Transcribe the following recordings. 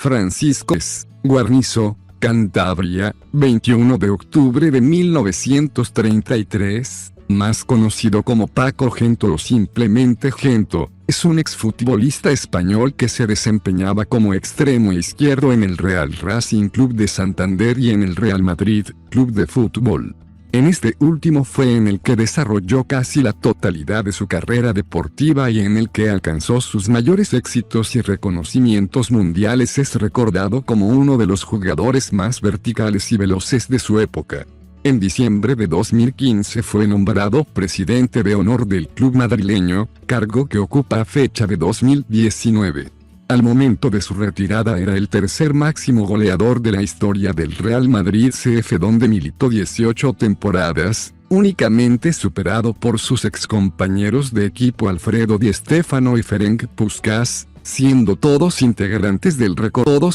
Francisco Guarnizo, Cantabria, 21 de octubre de 1933, más conocido como Paco Gento o simplemente Gento, es un exfutbolista español que se desempeñaba como extremo izquierdo en el Real Racing Club de Santander y en el Real Madrid Club de Fútbol. En este último fue en el que desarrolló casi la totalidad de su carrera deportiva y en el que alcanzó sus mayores éxitos y reconocimientos mundiales. Es recordado como uno de los jugadores más verticales y veloces de su época. En diciembre de 2015 fue nombrado presidente de honor del club madrileño, cargo que ocupa a fecha de 2019. Al momento de su retirada era el tercer máximo goleador de la historia del Real Madrid CF, donde militó 18 temporadas, únicamente superado por sus excompañeros de equipo Alfredo Di Stéfano y Ferenc Puskás, siendo todos integrantes del recordado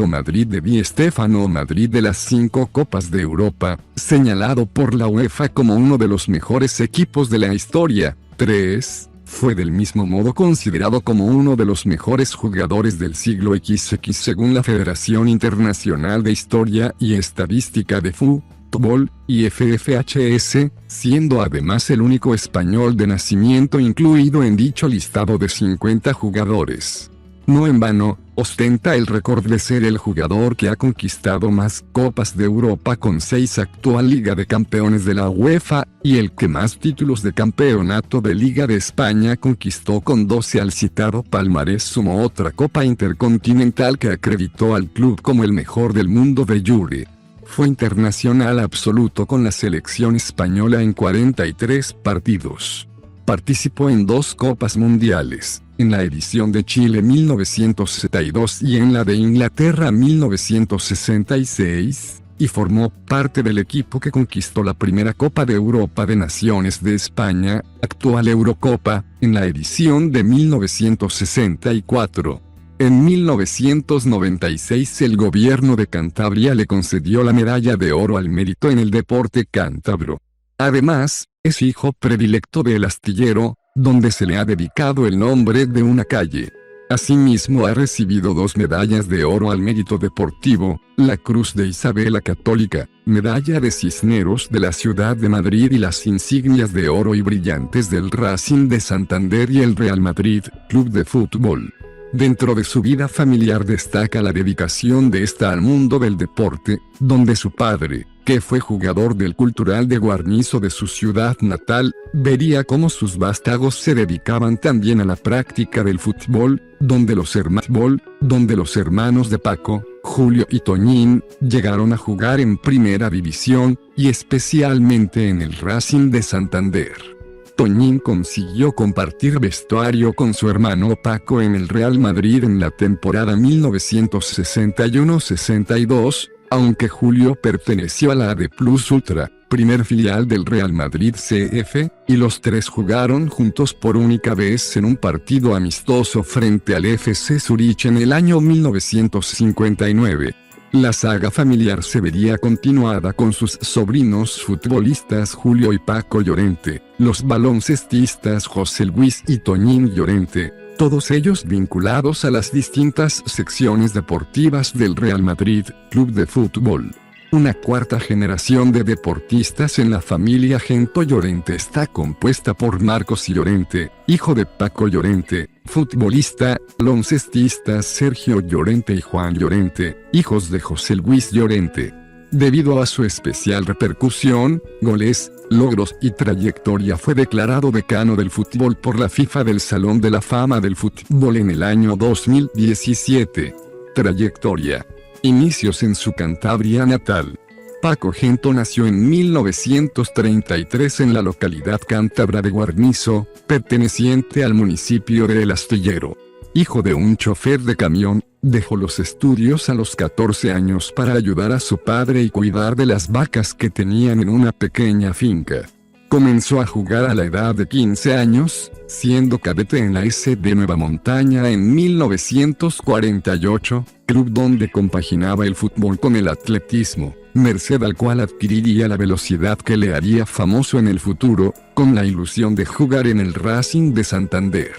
Madrid de Di Stéfano o Madrid de las 5 Copas de Europa, señalado por la UEFA como uno de los mejores equipos de la historia. 3. Fue del mismo modo considerado como uno de los mejores jugadores del siglo XX según la Federación Internacional de Historia y Estadística de Fútbol, IFFHS, siendo además el único español de nacimiento incluido en dicho listado de 50 jugadores. No en vano, ostenta el récord de ser el jugador que ha conquistado más Copas de Europa con 6 actual Liga de Campeones de la UEFA, y el que más títulos de campeonato de Liga de España conquistó con 12. Al citado palmarés sumó otra Copa Intercontinental que acreditó al club como el mejor del mundo de jure. Fue internacional absoluto con la selección española en 43 partidos. Participó en 2 Copas Mundiales, en la edición de Chile 1962 y en la de Inglaterra 1966, y formó parte del equipo que conquistó la primera Copa de Europa de Naciones de España, actual Eurocopa, en la edición de 1964. En 1996 el gobierno de Cantabria le concedió la medalla de oro al mérito en el deporte cántabro. Además, es hijo predilecto del Astillero, donde se le ha dedicado el nombre de una calle. Asimismo ha recibido 2 medallas de oro al mérito deportivo, la Cruz de Isabel la Católica, Medalla de Cisneros de la Ciudad de Madrid y las insignias de oro y brillantes del Racing de Santander y el Real Madrid Club de Fútbol. Dentro de su vida familiar destaca la dedicación de esta al mundo del deporte, donde su padre, que fue jugador del Cultural de Guarnizo de su ciudad natal, vería cómo sus vástagos se dedicaban también a la práctica del fútbol, donde los hermanos de Paco, Julio y Toñín, llegaron a jugar en primera división, y especialmente en el Racing de Santander. Toñín consiguió compartir vestuario con su hermano Paco en el Real Madrid en la temporada 1961-62, aunque Julio perteneció a la AD Plus Ultra, primer filial del Real Madrid CF, y los 3 jugaron juntos por única vez en un partido amistoso frente al FC Zurich en el año 1959. La saga familiar se vería continuada con sus sobrinos futbolistas Julio y Paco Llorente, los baloncestistas José Luis y Toñín Llorente, todos ellos vinculados a las distintas secciones deportivas del Real Madrid Club de Fútbol. Una cuarta generación de deportistas en la familia Gento Llorente está compuesta por Marcos Llorente, hijo de Paco Llorente, futbolista, baloncestista Sergio Llorente y Juan Llorente, hijos de José Luis Llorente. Debido a su especial repercusión, goles, logros y trayectoria fue declarado decano del fútbol por la FIFA del Salón de la Fama del Fútbol en el año 2017. Trayectoria. Inicios en su Cantabria natal. Paco Gento nació en 1933 en la localidad cántabra de Guarnizo, perteneciente al municipio de El Astillero. Hijo de un chofer de camión, dejó los estudios a los 14 años para ayudar a su padre y cuidar de las vacas que tenían en una pequeña finca. Comenzó a jugar a la edad de 15 años, siendo cadete en la SD Nueva Montaña en 1948, club donde compaginaba el fútbol con el atletismo, merced al cual adquiriría la velocidad que le haría famoso en el futuro, con la ilusión de jugar en el Racing de Santander.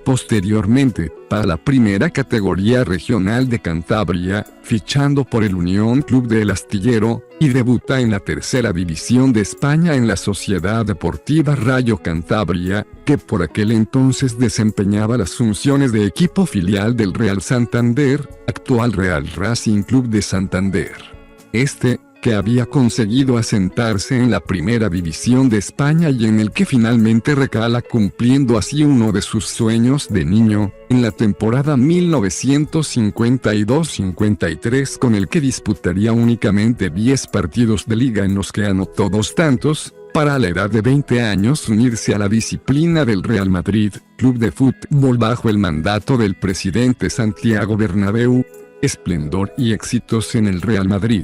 Posteriormente, para la primera categoría regional de Cantabria, fichando por el Unión Club del Astillero, y debuta en la tercera división de España en la Sociedad Deportiva Rayo Cantabria, que por aquel entonces desempeñaba las funciones de equipo filial del Real Santander, actual Real Racing Club de Santander. Que había conseguido asentarse en la primera división de España y en el que finalmente recala cumpliendo así uno de sus sueños de niño, en la temporada 1952-53 con el que disputaría únicamente 10 partidos de liga en los que anotó 2 tantos, para a la edad de 20 años unirse a la disciplina del Real Madrid, club de fútbol bajo el mandato del presidente Santiago Bernabéu. Esplendor y éxitos en el Real Madrid.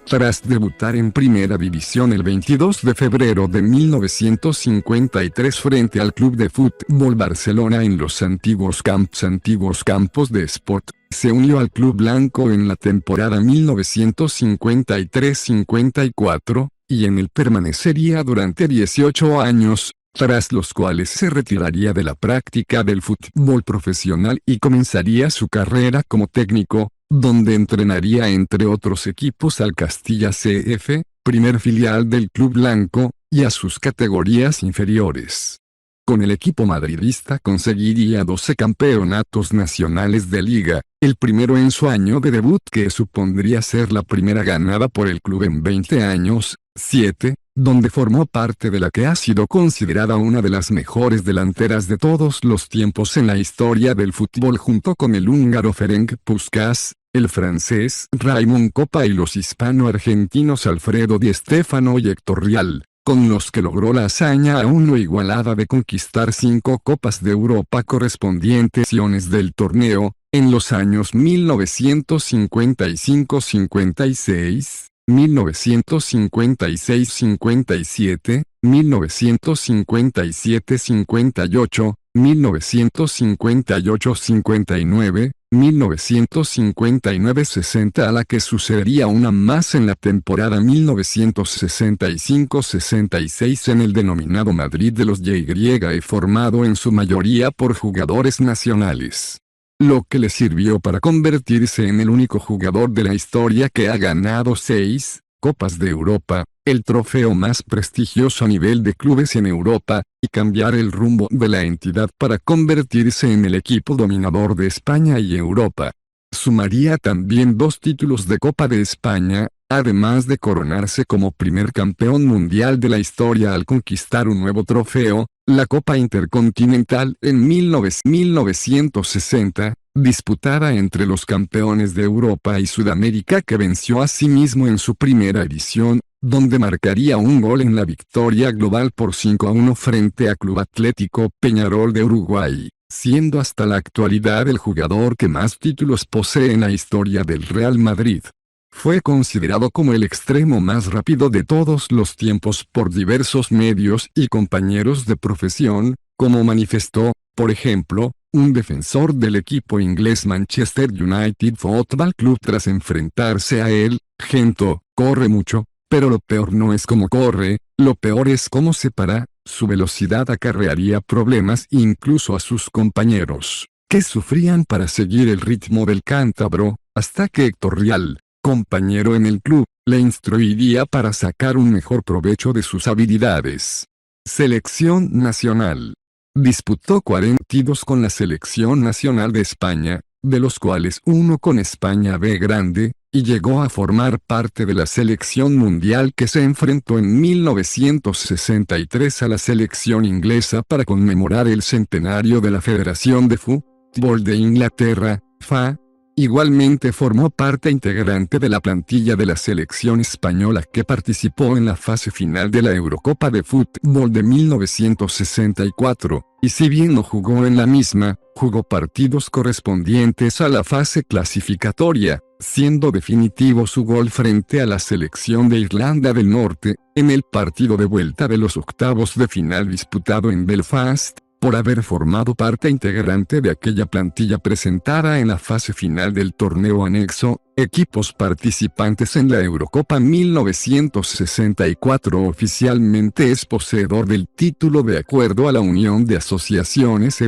Tras debutar en Primera División el 22 de febrero de 1953 frente al Club de Fútbol Barcelona en los antiguos campos de Esport, se unió al Club Blanco en la temporada 1953-54, y en él permanecería durante 18 años, tras los cuales se retiraría de la práctica del fútbol profesional y comenzaría su carrera como técnico, donde entrenaría entre otros equipos al Castilla CF, primer filial del Club Blanco, y a sus categorías inferiores. Con el equipo madridista conseguiría 12 campeonatos nacionales de liga, el primero en su año de debut que supondría ser la primera ganada por el club en 20 años, 7, donde formó parte de la que ha sido considerada una de las mejores delanteras de todos los tiempos en la historia del fútbol junto con el húngaro Ferenc Puskás, el francés Raymond Kopa y los hispano-argentinos Alfredo Di Stéfano y Héctor Rial, con los que logró la hazaña aún no igualada de conquistar 5 Copas de Europa correspondientes del torneo, en los años 1955-56, 1956-57, 1957-58, 1958-59, 1959-60 a la que sucedería una más en la temporada 1965-66 en el denominado Madrid de los Y formado en su mayoría por jugadores nacionales. Lo que le sirvió para convertirse en el único jugador de la historia que ha ganado 6 Copas de Europa, el trofeo más prestigioso a nivel de clubes en Europa, y cambiar el rumbo de la entidad para convertirse en el equipo dominador de España y Europa. Sumaría también 2 títulos de Copa de España, además de coronarse como primer campeón mundial de la historia al conquistar un nuevo trofeo, la Copa Intercontinental en 1960, disputada entre los campeones de Europa y Sudamérica que venció asimismo en su primera edición, donde marcaría un gol en la victoria global por 5-1 frente a Club Atlético Peñarol de Uruguay, siendo hasta la actualidad el jugador que más títulos posee en la historia del Real Madrid. Fue considerado como el extremo más rápido de todos los tiempos por diversos medios y compañeros de profesión, como manifestó, por ejemplo, un defensor del equipo inglés Manchester United Football Club tras enfrentarse a él: Gento, corre mucho, pero lo peor no es cómo corre, lo peor es cómo se para. Su velocidad acarrearía problemas incluso a sus compañeros, que sufrían para seguir el ritmo del cántabro, hasta que Héctor Rial, compañero en el club, le instruiría para sacar un mejor provecho de sus habilidades. Selección nacional. Disputó 42 con la Selección Nacional de España, de los cuales 1 con España B grande, y llegó a formar parte de la selección mundial que se enfrentó en 1963 a la selección inglesa para conmemorar el centenario de la Federación de Fútbol de Inglaterra, FA. Igualmente formó parte integrante de la plantilla de la selección española que participó en la fase final de la Eurocopa de Fútbol de 1964, y si bien no jugó en la misma, jugó partidos correspondientes a la fase clasificatoria, siendo definitivo su gol frente a la selección de Irlanda del Norte, en el partido de vuelta de los octavos de final disputado en Belfast, por haber formado parte integrante de aquella plantilla presentada en la fase final del torneo anexo, equipos participantes en la Eurocopa 1964. Oficialmente es poseedor del título de acuerdo a la Unión de Asociaciones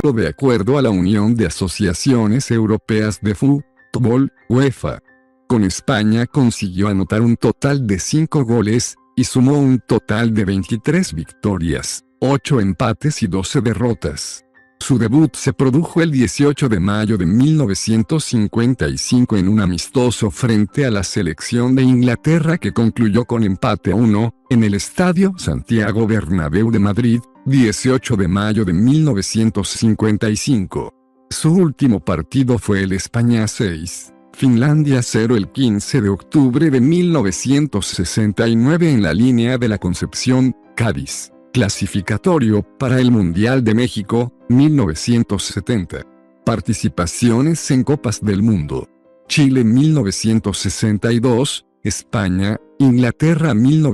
Europeas de Fútbol, UEFA. Con España consiguió anotar un total de 5 goles, y sumó un total de 23 victorias, 8 empates y 12 derrotas. Su debut se produjo el 18 de mayo de 1955 en un amistoso frente a la selección de Inglaterra que concluyó con empate a 1, en el Estadio Santiago Bernabéu de Madrid, 18 de mayo de 1955. Su último partido fue el España 6. Finlandia 0 el 15 de octubre de 1969 en la línea de la Concepción, Cádiz. Clasificatorio para el Mundial de México, 1970. Participaciones en Copas del Mundo. Chile 1962, España, Inglaterra 1960.